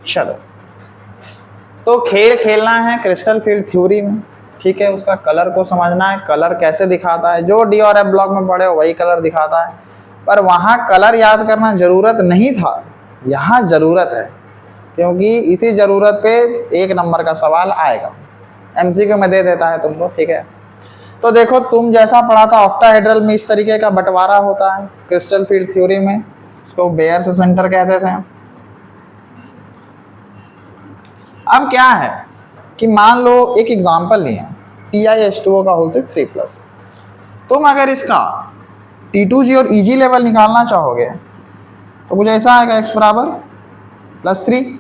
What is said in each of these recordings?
चलो, तो खेल खेलना है क्रिस्टल फील्ड थ्योरी में, ठीक है। उसका कलर को समझना है, कलर कैसे दिखाता है, जो डी और एफ ब्लॉक में पढ़े हो वही कलर दिखाता है। पर वहाँ कलर याद करना जरूरत नहीं था, यहाँ जरूरत है, क्योंकि इसी जरूरत पे 1 नंबर का सवाल आएगा। एमसीक्यू में दे देता है तुमको, ठीक है। तो देखो, तुम जैसा पढ़ा था ऑक्टाहेड्रल में इस तरीके का बंटवारा होता है क्रिस्टल फील्ड थ्योरी में, उसको बेयर्स सेंटर कहते थे। अब क्या है कि मान लो एक एग्जांपल लिए TiH2O का होल 6 3+, तुम अगर इसका T2G और EG लेवल निकालना चाहोगे तो कुछ ऐसा आएगा, x बराबर +3,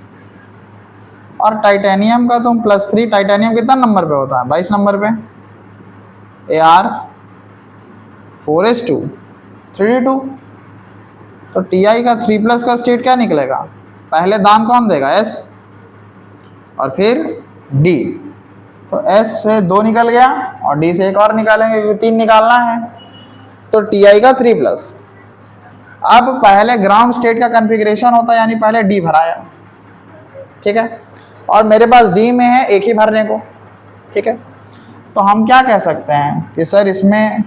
और टाइटेनियम का तुम +3, टाइटेनियम कितना नंबर पे होता है, 22 नंबर पे, Ar 4s2 3d2, तो Ti का 3+ का स्टेट क्या निकलेगा, पहले दान कौन देगा, S, और फिर D, तो S से 2 निकल गया और D से एक और निकालेंगे क्योंकि 3 निकालना है, तो Ti का 3+। अब पहले ग्राउंड स्टेट का कॉन्फ़िगरेशन होता है, यानी पहले D भराया, ठीक है, और मेरे पास D में है एक ही भरने को, ठीक है। तो हम क्या कह सकते हैं कि सर इसमें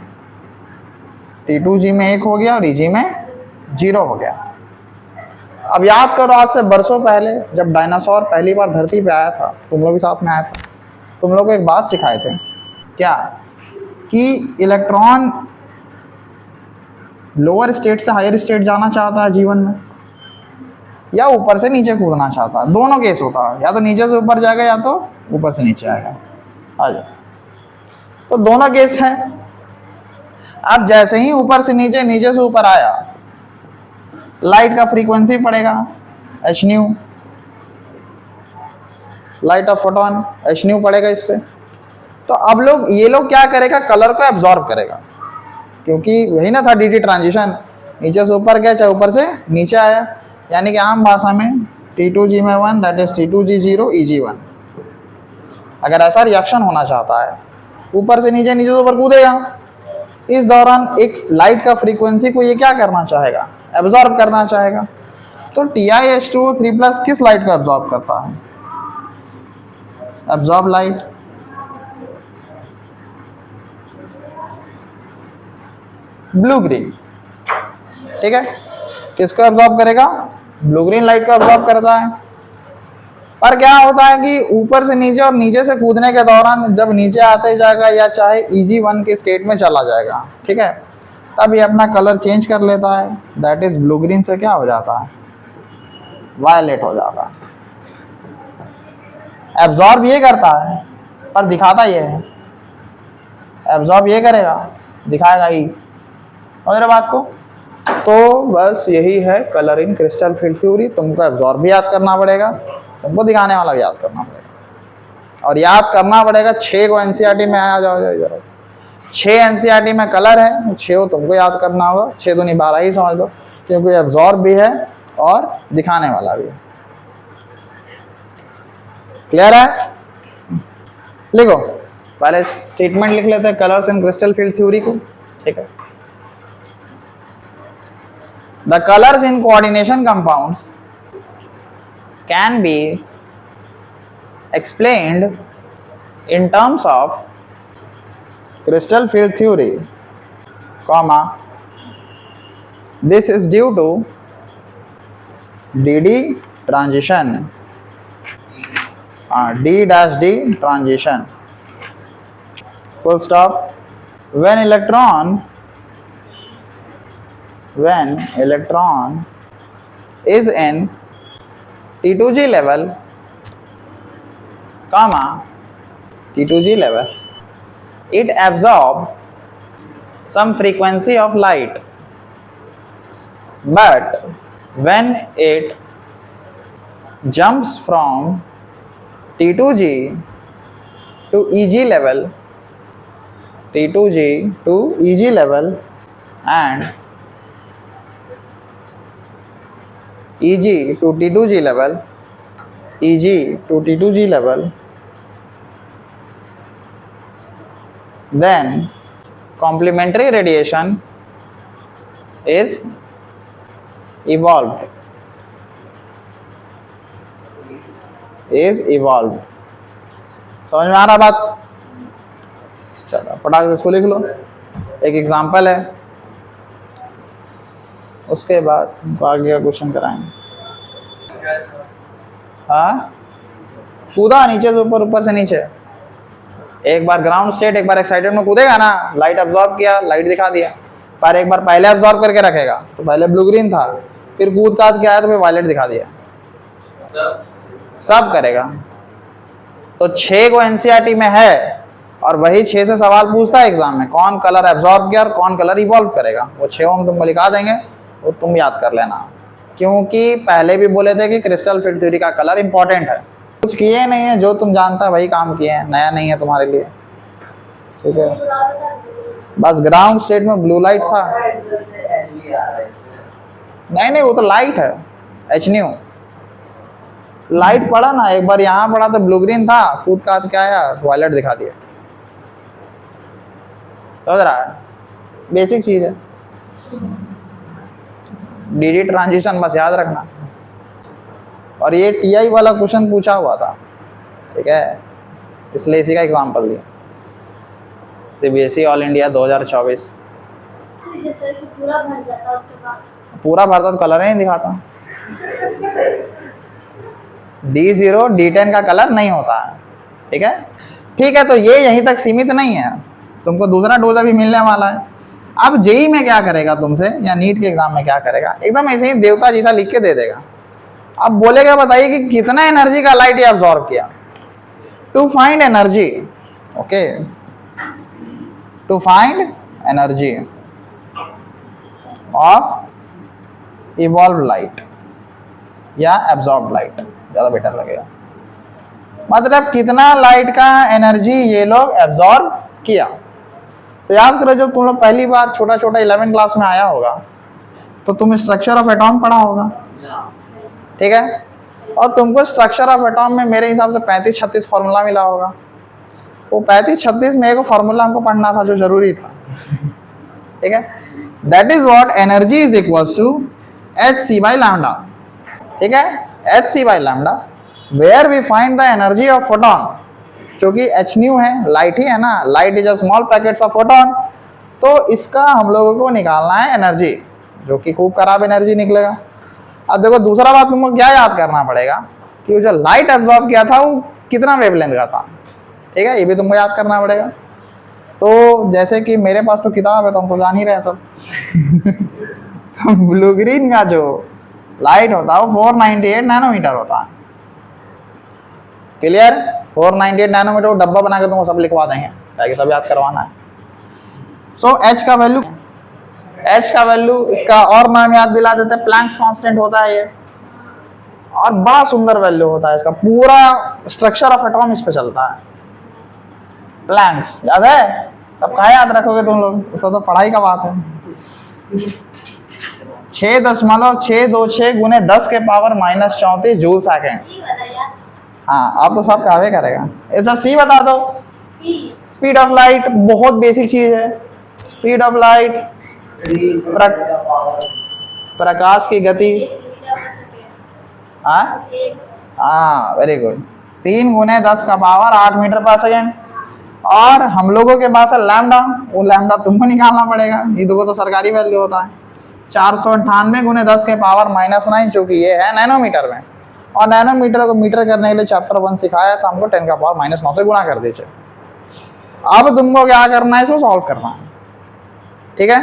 T2G में 1 हो गया और EG में 0 हो गया। अब याद करो, आज से बरसों पहले जब डायनासोर पहली बार धरती पे आया था, तुम लोग भी साथ में आया था, तुम लोग को एक बात सिखाए थे, क्या कि इलेक्ट्रॉन लोअर स्टेट से हायर स्टेट जाना चाहता है जीवन में, या ऊपर से नीचे कूदना चाहता है। दोनों केस होता है, या तो नीचे से ऊपर जाएगा या तो ऊपर से नीचे आएगा। आ जाओ, तो दोनों केस है। अब जैसे ही ऊपर से नीचे, नीचे से ऊपर आया, लाइट का फ्रीक्वेंसी पड़ेगा hν, light of photon hν पड़ेगा इस पे। तो अब ये लोग क्या करेगा, कलर को एब्जॉर्ब करेगा, क्योंकि वही ना था dt ट्रांजिशन, नीचे से ऊपर गया चाहे ऊपर से नीचे आया, यानी कि आम भाषा में T2G में 1, दैट इज T2G 0 EG 1। अगर ऐसा रिएक्शन होना चाहता है, ऊपर से नीचे, नीचे से ऊपर कूदेगा, इस दौरान एक लाइट का फ्रीक्वेंसी को ये क्या करना चाहेगा, एब्जॉर्ब करना चाहेगा। तो TiH2O 3+ किस लाइट को एब्जॉर्ब करता है, एब्जॉर्ब लाइट, ब्लू ग्रीन, ठीक है। किसको एब्जॉर्ब करेगा, ब्लू ग्रीन लाइट को एब्जॉर्ब करता है। पर क्या होता है कि ऊपर से नीचे और नीचे से कूदने के दौरान जब नीचे आते जाएगा या चाहे EG1 के स्टेट में चला जाएगा, ठीक है, तब ये अपना कलर चेंज कर लेता है, दैट इज ब्लू ग्रीन से क्या हो जाता है, वायलेट हो जाता है। एब्जॉर्ब ये करता है पर दिखाता ये है, एब्जॉर्ब ये करेगा दिखाएगा ही, समझ रहे बात को। तो बस यही है कलर इन क्रिस्टल फील्ड थ्योरी। तुमको एब्जॉर्ब भी याद करना पड़ेगा, तुमको दिखाने वाला भी याद करना पड़ेगा, और याद करना पड़ेगा 6 को NCERT में आया। जाओ इधर, 6 NCERT में कलर है, 6 तुमको याद करना होगा, 6 दूनी 12 ही समझ लो, क्योंकि एब्जॉर्ब भी है और दिखाने वाला भी है। क्लियर है, लिखो, पहले स्टेटमेंट लिख लेते हैं कलर्स इन क्रिस्टल फील्ड थ्योरी को, ठीक है। The colors in coordination compounds can be explained in terms of crystal field theory, comma, this is due to DD transition, D-D transition, full stop. When electron is in T2G level, comma, T2G level, it absorbs some frequency of light, but when it jumps from T2G to EG level, T2G to EG level and EG to T2G level, EG to T2G level, then complementary radiation is evolved. Is evolve. समझ में आ रहा बात? चलो फटाक से इसको लिख लो, एक एग्जांपल है, उसके बाद आगे का क्वेश्चन कराएंगे। हाँ कूदा नीचे से ऊपर, ऊपर से नीचे, एक बार ग्राउंड स्टेट एक बार एक्साइटेड में कूदेगा ना, लाइट अब्जॉर्ब किया, लाइट दिखा दिया, पर एक बार पहले अब्जॉर्ब करके रखेगा तो पहले ब्लू ग्रीन था, फिर कूद काद के आया तो फिर वायलेट दिखा दिया, सब करेगा। तो 6 को एनसीईआरटी में है और वही 6 से सवाल पूछता है एग्जाम में, कौन कलर एब्जॉर्ब किया और कौन कलर इवॉल्व करेगा। वो 6 हम तुमको लिखा देंगे, वो तुम याद कर लेना, क्योंकि पहले भी बोले थे कि क्रिस्टल फील्ड थ्योरी का कलर इंपॉर्टेंट है। कुछ किए नहीं है, जो तुम जानता है वही काम किए हैं, नया नहीं है तुम्हारे लिए, ठीक है। बस ग्राउंड स्टेट में ब्लू लाइट था, नहीं वो तो लाइट है, एच न्यू लाइट पड़ा ना, एक बार यहाँ पड़ा तो ब्लू ग्रीन था, कूद काद के आया वायलेट दिखा दिया। समझ रहा है? बेसिक चीज है, डीडी ट्रांजिशन बस याद रखना। और ये टीआई वाला क्वेश्चन पूछा हुआ था, ठीक है, इसलिए इसी का एग्जांपल दिया, सीबीएसई ऑल इंडिया 2024। पूरा भरता तो कलर ही नहीं दिखाता, D0 D10 का कलर नहीं होता है, ठीक है। ठीक है, तो ये यहीं तक सीमित नहीं है, तुमको दूसरा डोज अभी मिलने वाला है। अब जेई में क्या करेगा तुमसे, या नीट के एग्जाम में क्या करेगा, एकदम ऐसे ही देवता जैसा लिख के दे देगा। अब बोलेगा बताइए कि कितना एनर्जी का लाइट ये अब्सॉर्ब किया। To find energy, okay, to find energy of evolve light या एब्सॉर्ब लाइट, ज्यादा बेटर लगेगा, मतलब कितना लाइट का एनर्जी ये लोग एब्सॉर्ब किया। तो याद करो, जब तुम लोग पहली बार छोटा छोटा 11 क्लास में आया होगा तो तुम स्ट्रक्चर ऑफ एटॉम पढ़ा होगा, ठीक है, और तुमको स्ट्रक्चर ऑफ एटॉम में मेरे हिसाब से 35-36 फार्मूला मिला होगा। वो 35-36 में एक फार्मूला हमको पढ़ना था जो जरूरी था, ठीक है। That is what energy is equals to hc by lambda, ठीक है, hc by lambda, where we find the energy of photon, जो कि h न्यू है, लाइट ही है ना, light is a small packets of photon. तो इसका हम लोगों को निकालना है एनर्जी, जो कि खूब खराब एनर्जी निकलेगा। अब देखो दूसरा बात तुमको क्या याद करना पड़ेगा कि जो लाइट एब्जॉर्ब किया था वो कितना वेवलेंथ का था, ठीक है, ये भी तुमको याद करना पड़ेगा। तो जैसे कि मेरे पास तो किताब है तो हम तो जान ही रहे हैं सब तो ब्लू ग्रीन का जो लाइट होता है वो 498 नैनोमीटर होता है, क्लियर। 498 नैनोमीटर को डब्बा बना के तुमको सब लिखवा देंगे, ताकि सब याद करवाना है। सो एच का वैल्यू इसका और नाम याद दिला देते हैं, प्लैंक्स कांस्टेंट होता है ये, और बड़ा सुंदर वैल्यू होता है इसका, पूरा स्ट्रक्चर ऑफ एटॉम इस पे चलता है। प्लैंक्स याद है, तब कहाँ याद रखोगे तुम लोग, उसका तो पढ़ाई का बात है। 6.626 गुने 10 के पावर -34 जूल सेकेंड। हाँ अब तो सब कावे करेगा, इसका सी बता दो। स्पीड ऑफ लाइट बहुत बेसिक चीज है, स्पीड ऑफ लाइट प्रकाश की गति, हाँ वेरी गुड, 3 गुने 10 का पावर 8 मीटर पर सेकेंड। और हम लोगों के पास है लैम्डा, वो लैम्डा तुमको निकालना पड़ेगा, ये देखो तो सरकारी वैल्यू होता है 498 गुने 10 के पावर -9, जो कि ये है नैनोमीटर में। और नैनोमीटर को मीटर करने के लिए चैप्टर 1 सिखाया था हमको, 10 का पावर -9 से गुणा कर दीजिए। अब तुमको क्या करना है, इसको सॉल्व करना है, ठीक है।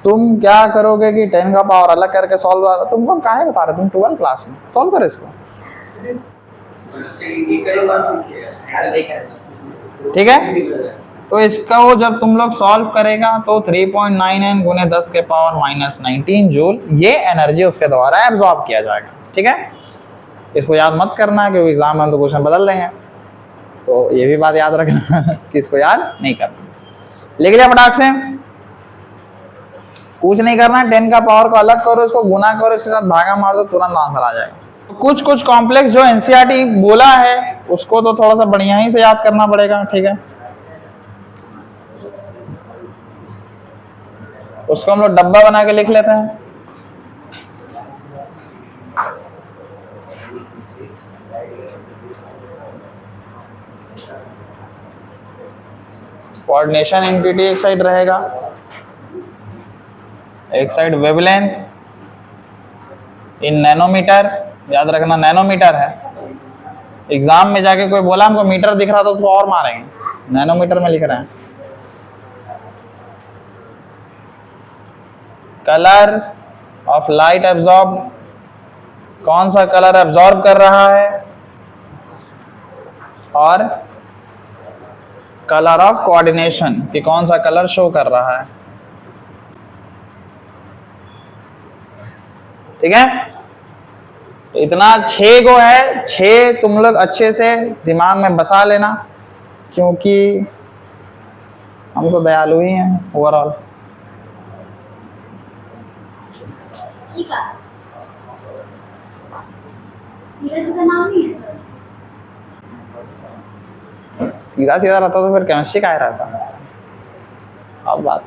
तुम क्या करोगे कि 10 का पावर अलग करके सॉल्व, तुमको काहे बता रहे, तुम 12 क्लास में सॉल्व करो इसको, ठीक है। तो इसका वो जब तुम लोग सॉल्व करेगा तो 3.99 गुने 10 के पावर -19 जूल ये एनर्जी उसके द्वारा एब्जॉर्ब किया जाएगा, ठीक है। इसको याद मत करना क्योंकि एग्जाम में तो क्वेश्चन बदल देंगे, तो ये भी बात याद रखना कि इसको याद नहीं करना। लिख लिया फटाक से, कुछ नहीं करना, 10 का पावर को अलग करो, इसको गुना करो, इसके साथ भागा मार दो, तुरंत आंसर आ जाएगा। कुछ कॉम्प्लेक्स जो एनसीईआरटी बोला है उसको तो थोड़ा सा बढ़िया ही से याद करना पड़ेगा, ठीक है। उसको हम लोग डब्बा बना के लिख लेते हैं। कोऑर्डिनेशन एंटिटी एक साइड रहेगा, एक साइड वेवलेंथ इन नैनोमीटर, याद रखना नैनोमीटर है। एग्जाम में जाके कोई बोला हमको मीटर दिख रहा था तो और मारेंगे, नैनोमीटर में लिख रहे हैं। कलर ऑफ लाइट एब्जॉर्ब, कौन सा कलर एब्जॉर्ब कर रहा है, और कलर ऑफ कोऑर्डिनेशन कि कौन सा कलर शो कर रहा है। ठीक है, इतना 6 गो है, 6 तुम लोग अच्छे से दिमाग में बसा लेना, क्योंकि हम तो दयालु ही हैं ओवरऑल। सीधा सीधा रहता तो फिर केमिस्ट्री का रहता। अब बात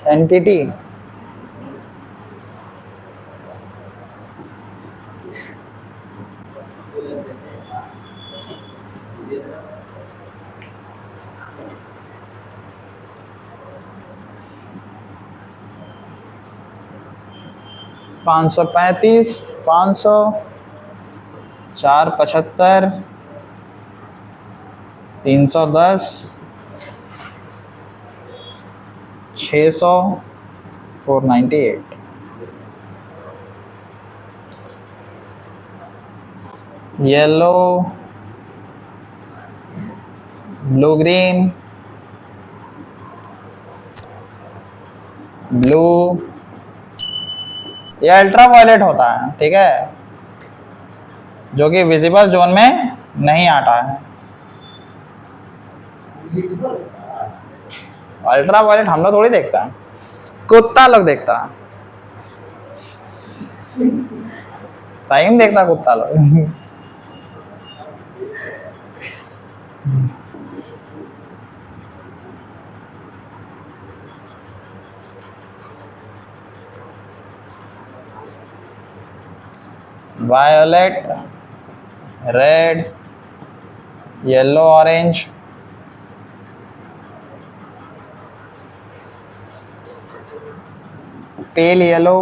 एंटिटी पाँच सौ 535, 500, 475, 310, 600, 498। येलो, ब्लू ग्रीन, ब्लू, ये अल्ट्रावायलेट होता है, ठीक है, जो कि विजिबल जोन में नहीं आता है। अल्ट्रावायलेट हम लोग थोड़ी देखता है, कुत्ता लोग देखता है, सही में देखता कुत्ता लोग। Violet, red, yellow, orange, pale yellow,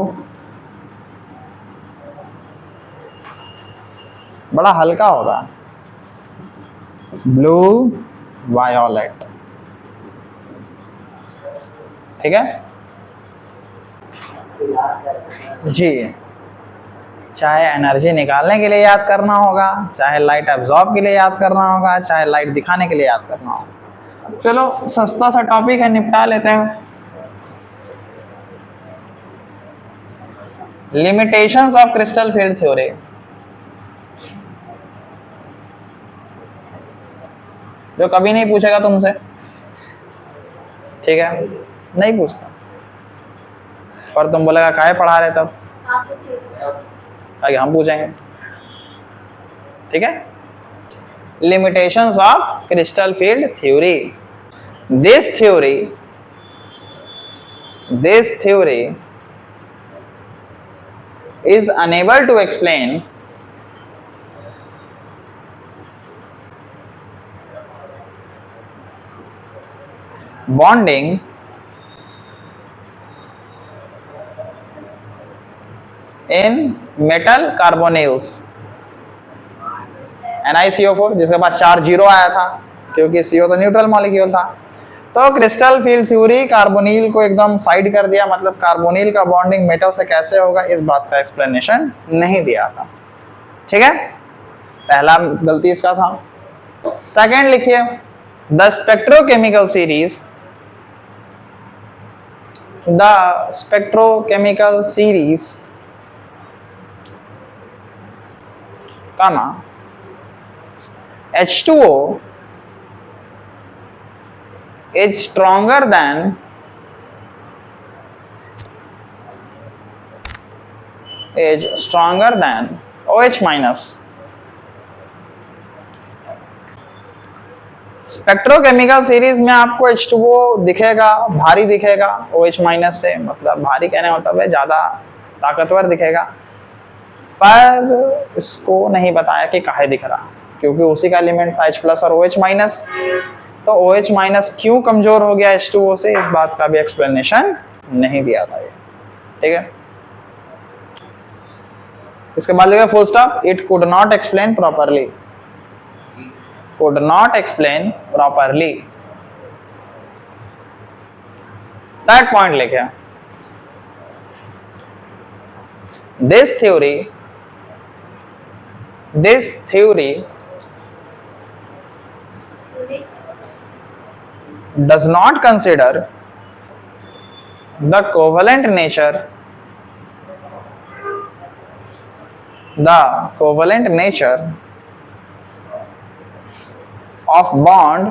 बड़ा हल्का होगा, ब्लू, वायोलेट। ठीक है जी, चाहे एनर्जी निकालने के लिए याद करना होगा, चाहे लाइट एब्जॉर्ब के लिए याद करना होगा, चाहे लाइट दिखाने के लिए याद करना होगा। चलो सस्ता सा टॉपिक है, निपटा लेते हैं। Limitations of crystal field theory. जो कभी नहीं पूछेगा तुमसे, ठीक है, नहीं पूछता, पर तुम बोलेगा काहे पढ़ा रहे तब, आगे हम पूछेंगे। ठीक है, limitations of crystal field theory. This theory is unable to explain bonding in metal carbonyls NiCO4, जिसके पास 4 जीरो आया था क्योंकि CO तो न्यूट्रल मॉलिक्यूल था। तो क्रिस्टल फील्ड थ्योरी कार्बोनिल को एकदम साइड कर दिया, मतलब कार्बोनिल का बॉन्डिंग मेटल से कैसे होगा इस बात का एक्सप्लेनेशन नहीं दिया था। ठीक है, पहला गलती इसका था। सेकंड लिखिए, the spectrochemical series H2O is stronger than OH minus. Spectrochemical series में आपको H2O दिखेगा, भारी दिखेगा OH माइनस से, मतलब भारी कहने मतलब है ज्यादा ताकतवर दिखेगा, पर इसको नहीं बताया कि काहे दिख रहा, क्योंकि उसी का एलिमेंट था H प्लस और OH माइनस। तो OH माइनस क्यों कमजोर हो गया H2O से, इस बात का भी एक्सप्लेनेशन नहीं दिया था ये, ठीक है। इसके बाद लिखा full stop, it could not explain properly, could not explain properly, that point लिखे। this theory does not consider the covalent nature of bond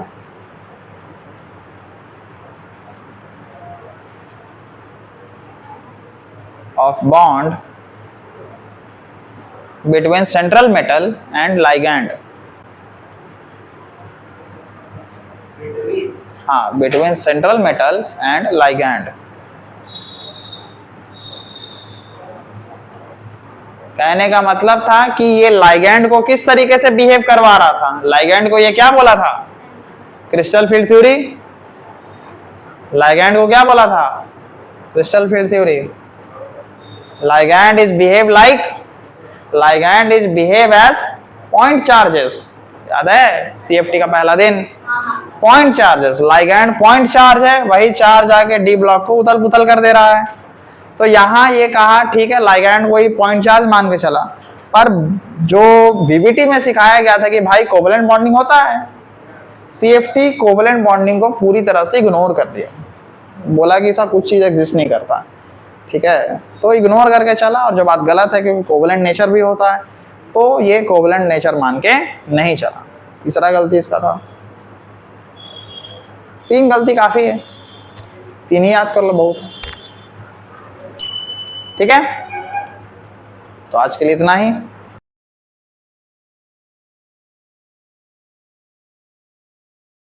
between central metal and ligand, हाँ, between central metal and ligand। कहने का मतलब था कि ये ligand को किस तरीके से बिहेव करवा रहा था। लाइगैंड को ये क्या बोला था, क्रिस्टल फील्ड थ्योरी। लाइगैंड को क्या बोला था, crystal field theory. Ligand is behave as point charges, याद है CFT का पहला दिन, point charges. Ligand point charge है, वही चार्ज आके डी ब्लॉक को उथल पुथल कर दे रहा है। तो यहां ये कहा ठीक है लाइगैंड को ही पॉइंट चार्ज मान के चला, पर जो VBT में सिखाया गया था कि भाई कोवलेंट बॉन्डिंग होता है, CFT कोवलेंट बॉन्डिंग को पूरी तरह से इग्नोर कर दिया, बोला कि ऐसा कुछ चीज एग्जिस्ट नहीं करता, ठीक है। तो इग्नोर करके चला, और जो बात गलत है क्योंकि कोवलेंट नेचर भी होता है, तो ये कोवलेंट नेचर मान के नहीं चला। तीसरा गलती इसका था। 3 गलती काफी है, 3 ही याद कर लो बहुत है, ठीक है। तो आज के लिए इतना ही।